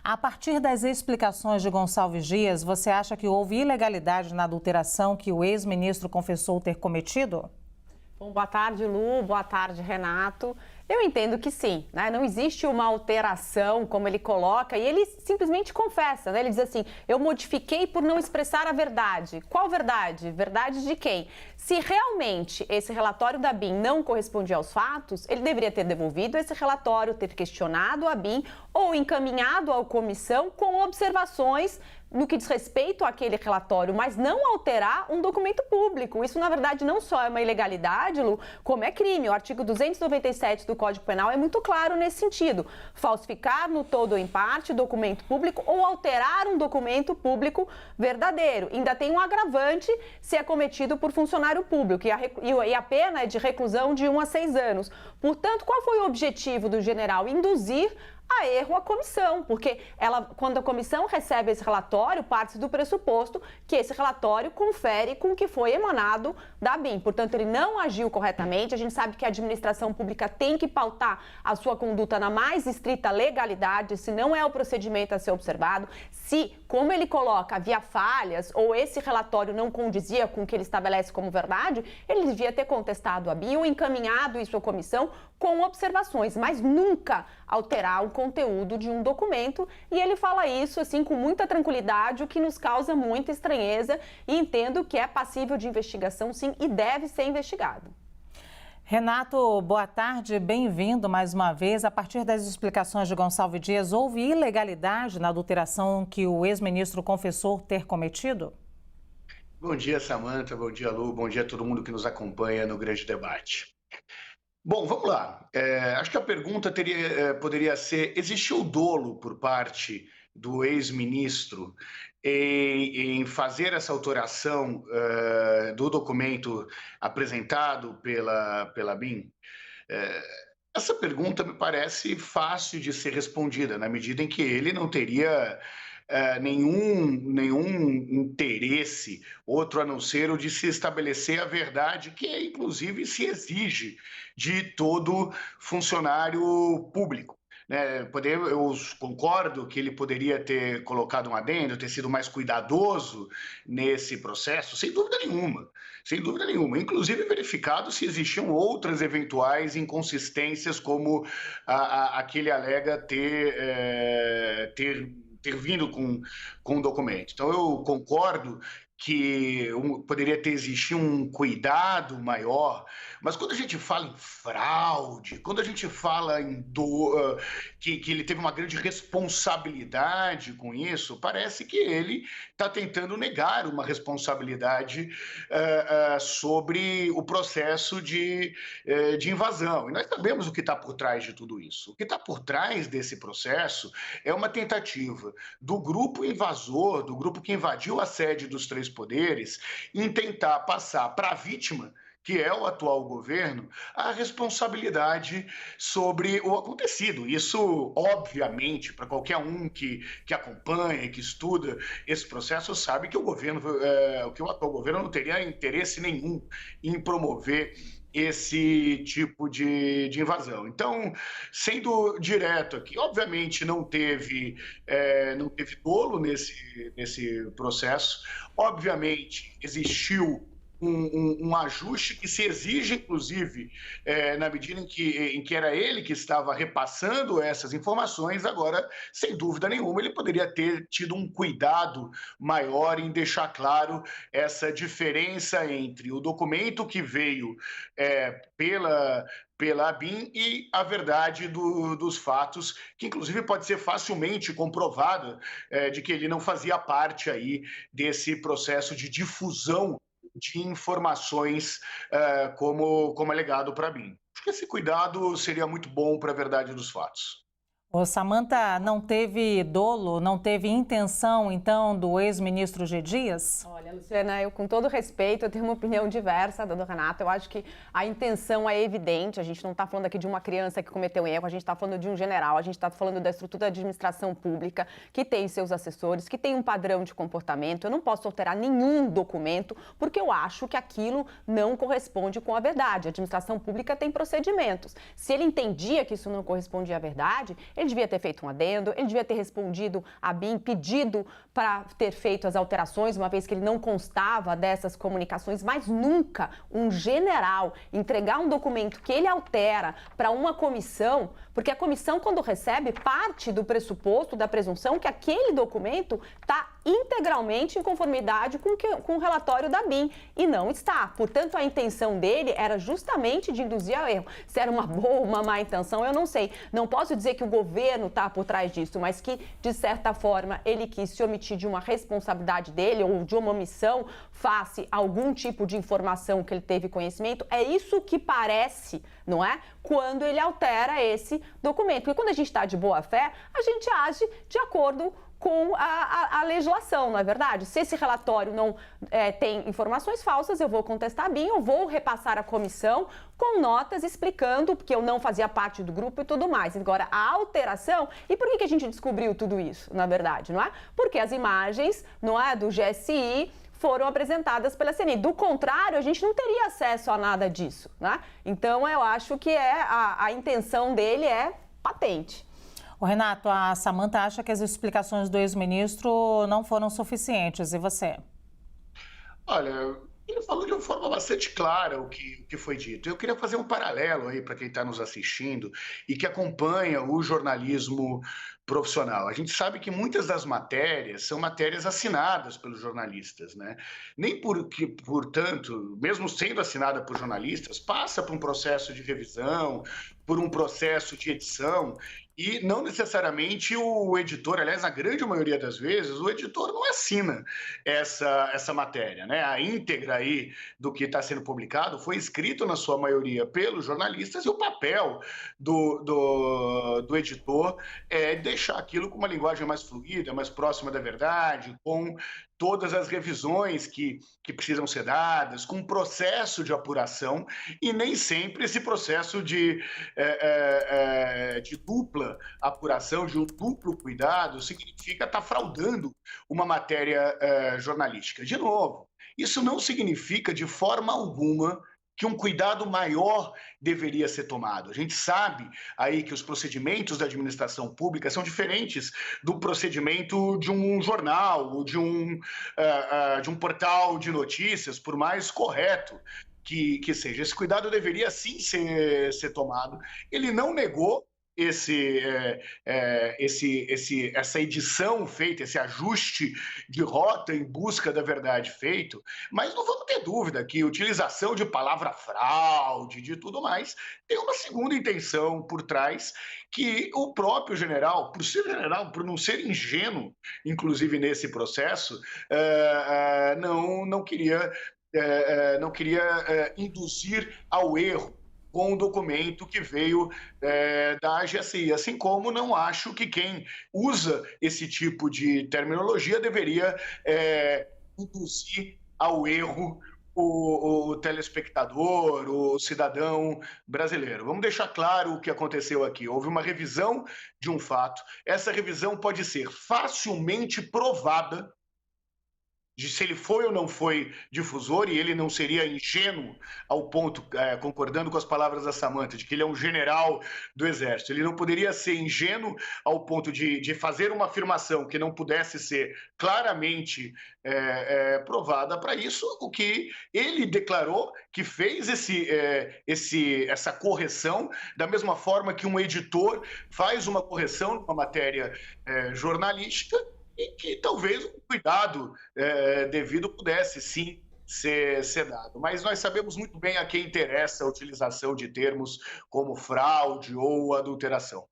A partir das explicações de Gonçalves Dias, você acha que houve ilegalidade na adulteração que o ex-ministro confessou ter cometido? Bom, boa tarde, Lu. Boa tarde, Renato. Eu entendo que sim, né? Não existe uma alteração, como ele coloca, e ele simplesmente confessa, né? Ele diz assim, eu modifiquei por não expressar a verdade. Qual verdade? Verdade de quem? Se realmente esse relatório da BIM não correspondia aos fatos, ele deveria ter devolvido esse relatório, ter questionado a BIM ou encaminhado à comissão com observações no que diz respeito àquele relatório, mas não alterar um documento público. Isso, na verdade, não só é uma ilegalidade, Lu, como é crime. O artigo 297 do Código Penal é muito claro nesse sentido. Falsificar no todo ou em parte documento público ou alterar um documento público verdadeiro. Ainda tem um agravante se é cometido por funcionário público e a pena é de reclusão de 1 a 6 anos. Portanto, qual foi o objetivo do general? Induzir a erro a comissão, porque quando a comissão recebe esse relatório, parte do pressuposto que esse relatório confere com o que foi emanado da BIM. Portanto, ele não agiu corretamente. A gente sabe que a administração pública tem que pautar a sua conduta na mais estrita legalidade, se não é o procedimento a ser observado, se, como ele coloca, havia falhas ou esse relatório não condizia com o que ele estabelece como verdade, ele devia ter contestado a BIM ou encaminhado isso à comissão com observações, mas nunca alterar o conteúdo de um documento, e ele fala isso assim com muita tranquilidade, o que nos causa muita estranheza, e entendo que é passível de investigação sim e deve ser investigado. Renato, boa tarde, bem-vindo mais uma vez. A partir das explicações de Gonçalves Dias, houve ilegalidade na adulteração que o ex-ministro confessou ter cometido? Bom dia, Samanta, bom dia, Lu, bom dia a todo mundo que nos acompanha no Grande Debate. Bom, vamos lá. Acho que a pergunta poderia ser: existiu dolo por parte do ex-ministro em fazer essa alteração do documento apresentado pela BIM? Essa pergunta me parece fácil de ser respondida, na medida em que ele não teria nenhum interesse, outro a não ser o de se estabelecer a verdade, que inclusive se exige de todo funcionário público. Eu concordo que ele poderia ter colocado um adendo, ter sido mais cuidadoso nesse processo, sem dúvida nenhuma, inclusive verificado se existiam outras eventuais inconsistências, como a que ele alega ter vindo com o documento. Então, eu concordo que poderia ter existido um cuidado maior, mas quando a gente fala em fraude, quando a gente fala que ele teve uma grande responsabilidade com isso, parece que ele está tentando negar uma responsabilidade sobre o processo de invasão. E nós sabemos o que está por trás de tudo isso. O que está por trás desse processo é uma tentativa do grupo invasor, do grupo que invadiu a sede dos três poderes, em tentar passar para a vítima, que é o atual governo, a responsabilidade sobre o acontecido. Isso, obviamente, para qualquer um que acompanha, que estuda esse processo, sabe que o atual governo não teria interesse nenhum em promover esse tipo de invasão. Então, sendo direto aqui, obviamente não teve dolo nesse processo, obviamente existiu um ajuste que se exige, inclusive, na medida em que era ele que estava repassando essas informações. Agora, sem dúvida nenhuma, ele poderia ter tido um cuidado maior em deixar claro essa diferença entre o documento que veio pela BIM e a verdade dos fatos, que inclusive pode ser facilmente comprovada, de que ele não fazia parte aí desse processo de difusão de informações como alegado para mim. Acho que esse cuidado seria muito bom para a verdade dos fatos. O Samanta, não teve dolo, não teve intenção, então, do ex-ministro G. Dias? Olha, Luciana, eu com todo respeito, eu tenho uma opinião diversa da do Renato. Eu acho que a intenção é evidente. A gente não está falando aqui de uma criança que cometeu um erro, a gente está falando de um general, a gente está falando da estrutura da administração pública, que tem seus assessores, que tem um padrão de comportamento. Eu não posso alterar nenhum documento, porque eu acho que aquilo não corresponde com a verdade. A administração pública tem procedimentos. Se ele entendia que isso não correspondia à verdade, ele Ele devia ter feito um adendo, ele devia ter respondido a BIM, pedido para ter feito as alterações, uma vez que ele não constava dessas comunicações, mas nunca um general entregar um documento que ele altera para uma comissão, porque a comissão, quando recebe, parte do pressuposto, da presunção que aquele documento está integralmente em conformidade com o relatório da BIM, e não está. Portanto, a intenção dele era justamente de induzir ao erro. Se era uma boa ou uma má intenção, eu não sei. Não posso dizer que o governo está por trás disso, mas que, de certa forma, ele quis se omitir de uma responsabilidade dele ou de uma omissão face a algum tipo de informação que ele teve conhecimento. É isso que parece, não é? Quando ele altera esse documento. Porque quando a gente está de boa fé, a gente age de acordo com a legislação, não é verdade? Se esse relatório não tem informações falsas, eu vou contestar a BIM, eu vou repassar à comissão com notas explicando porque eu não fazia parte do grupo e tudo mais. Agora, a alteração, e por que a gente descobriu tudo isso, na verdade, não é? Porque as imagens, não é, do GSI foram apresentadas pela CNI. Do contrário, a gente não teria acesso a nada disso, né? Então, eu acho que a intenção dele é patente. O Renato, a Samanta acha que as explicações do ex-ministro não foram suficientes. E você? Olha, ele falou de uma forma bastante clara o que foi dito. Eu queria fazer um paralelo aí para quem está nos assistindo e que acompanha o jornalismo profissional. A gente sabe que muitas das matérias são matérias assinadas pelos jornalistas, né? Nem porque, portanto, mesmo sendo assinada por jornalistas, passa por um processo de revisão, por um processo de edição, e não necessariamente o editor, aliás, na grande maioria das vezes, o editor não assina essa matéria, né? A íntegra aí do que está sendo publicado foi escrito, na sua maioria, pelos jornalistas, e o papel do editor é deixar aquilo com uma linguagem mais fluida, mais próxima da verdade, com todas as revisões que precisam ser dadas, com um processo de apuração, e nem sempre esse processo de dupla apuração, de um duplo cuidado, significa estar fraudando uma matéria jornalística. De novo, isso não significa de forma alguma que um cuidado maior deveria ser tomado. A gente sabe aí que os procedimentos da administração pública são diferentes do procedimento de um jornal ou de um portal de notícias, por mais correto que seja. Esse cuidado deveria sim ser tomado. Ele não negou essa edição feita, esse ajuste de rota em busca da verdade feito, mas não vamos ter dúvida que a utilização de palavra fraude, de tudo mais, tem uma segunda intenção por trás, que o próprio general, por ser general, por não ser ingênuo, inclusive nesse processo, não queria induzir ao erro com o documento que veio da AGSI. Assim como não acho que quem usa esse tipo de terminologia deveria induzir ao erro o telespectador, o cidadão brasileiro. Vamos deixar claro o que aconteceu aqui. Houve uma revisão de um fato. Essa revisão pode ser facilmente provada de se ele foi ou não foi difusor, e ele não seria ingênuo ao ponto, concordando com as palavras da Samanta, de que ele é um general do Exército. Ele não poderia ser ingênuo ao ponto de fazer uma afirmação que não pudesse ser claramente provada. Para isso, o que ele declarou que fez essa correção, da mesma forma que um editor faz uma correção numa matéria jornalística, e que talvez um cuidado devido pudesse sim ser dado. Mas nós sabemos muito bem a quem interessa a utilização de termos como fraude ou adulteração.